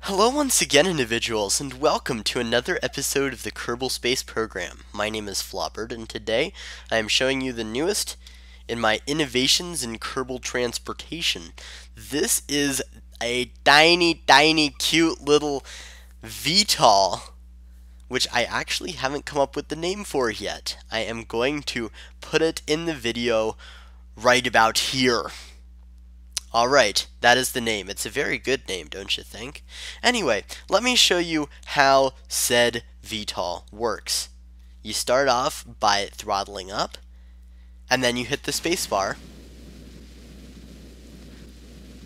Hello once again, individuals, and welcome to another episode of the Kerbal Space Program. My name is Floppert, and today I am showing you the newest in my innovations in Kerbal transportation. This is a tiny, cute little VTOL, which I actually haven't come up with the name for yet. I am going to put it in the video right about here. Alright, that is the name. It's a very good name, don't you think? Anyway, let me show you how said VTOL works. You start off by throttling up, and then you hit the spacebar.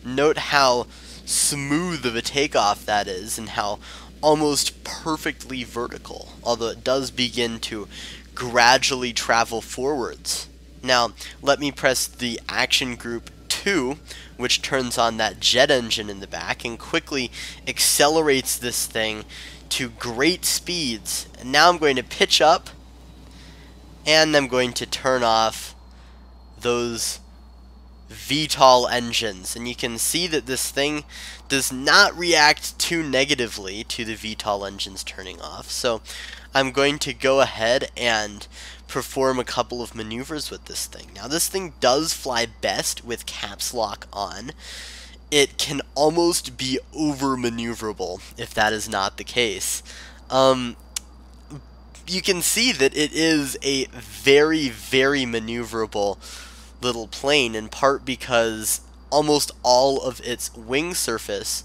Note how smooth of a takeoff that is, and how almost perfectly vertical, although it does begin to gradually travel forwards. Now, let me press the action group 2, which turns on that jet engine in the back and quickly accelerates this thing to great speeds. And now I'm going to pitch up, and I'm going to turn off those VTOL engines, and you can see that this thing does not react too negatively to the VTOL engines turning off. So I'm going to go ahead and perform a couple of maneuvers with this thing. Now this thing does fly best with caps lock on. It can almost be over maneuverable if that is not the case. You can see that it is a very maneuverable little plane, in part because almost all of its wing surface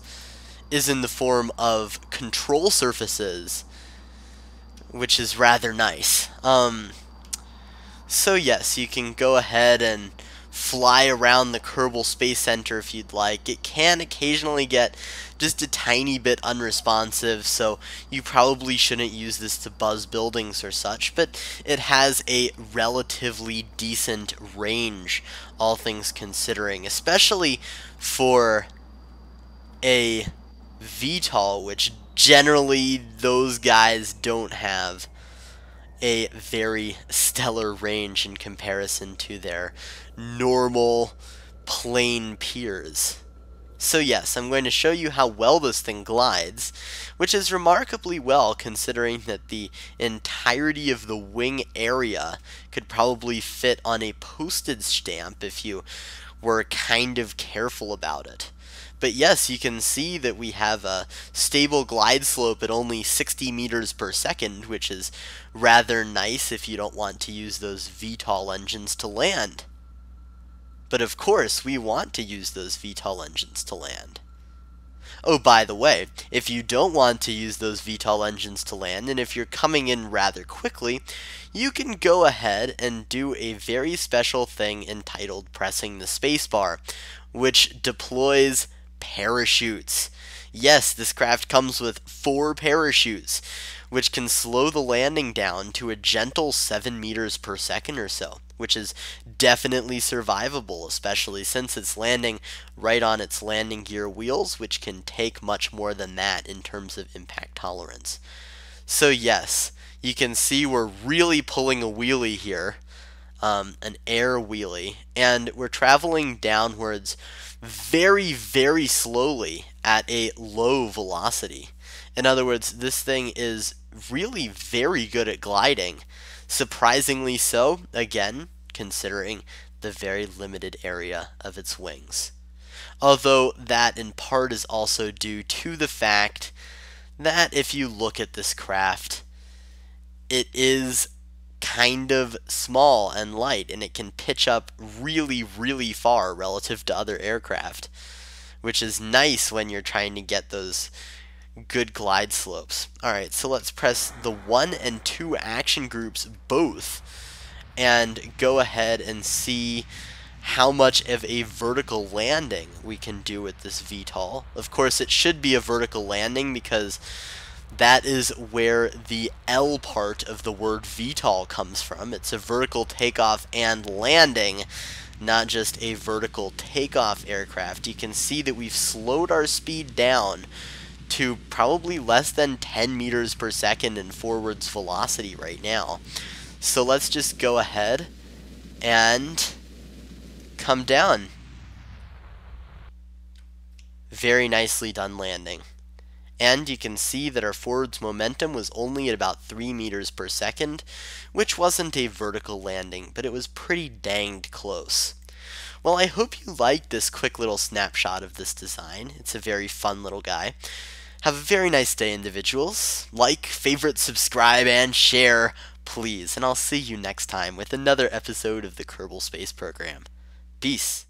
is in the form of control surfaces, which is rather nice. So yes, you can go ahead and fly around the Kerbal Space Center if you'd like. It can occasionally get just a tiny bit unresponsive, so you probably shouldn't use this to buzz buildings or such, but it has a relatively decent range, all things considering, especially for a VTOL, which generally those guys don't have a very stellar range in comparison to their normal plane peers. So yes, I'm going to show you how well this thing glides, which is remarkably well considering that the entirety of the wing area could probably fit on a postage stamp if you were kind of careful about it. But yes, you can see that we have a stable glide slope at only 60 meters per second, which is rather nice if you don't want to use those VTOL engines to land. But of course, we want to use those VTOL engines to land. Oh, by the way, if you don't want to use those VTOL engines to land, and if you're coming in rather quickly, you can go ahead and do a very special thing entitled pressing the spacebar, which deploys parachutes. Yes, this craft comes with 4 parachutes, which can slow the landing down to a gentle 7 meters per second or so, which is definitely survivable, especially since it's landing right on its landing gear wheels, which can take much more than that in terms of impact tolerance. So yes, you can see we're really pulling a wheelie here, an air wheelie, and we're traveling downwards very slowly at a low velocity. In other words, this thing is really very good at gliding. Surprisingly so, again, considering the very limited area of its wings. Although that in part is also due to the fact that if you look at this craft, it is kind of small and light, and it can pitch up really far relative to other aircraft, which is nice when you're trying to get those good glide slopes. Alright, so let's press the 1 and 2 action groups both and go ahead and see how much of a vertical landing we can do with this VTOL. Of course, it should be a vertical landing because that is where the L part of the word VTOL comes from. It's a vertical takeoff and landing, not just a vertical takeoff aircraft. You can see that we've slowed our speed down to probably less than 10 meters per second in forwards velocity right now. So let's just go ahead and come down. Very nicely done landing. And you can see that our forward's momentum was only at about 3 meters per second, which wasn't a vertical landing, but it was pretty danged close. Well, I hope you liked this quick little snapshot of this design. It's a very fun little guy. Have a very nice day, individuals. Like, favorite, subscribe, and share, please. And I'll see you next time with another episode of the Kerbal Space Program. Peace.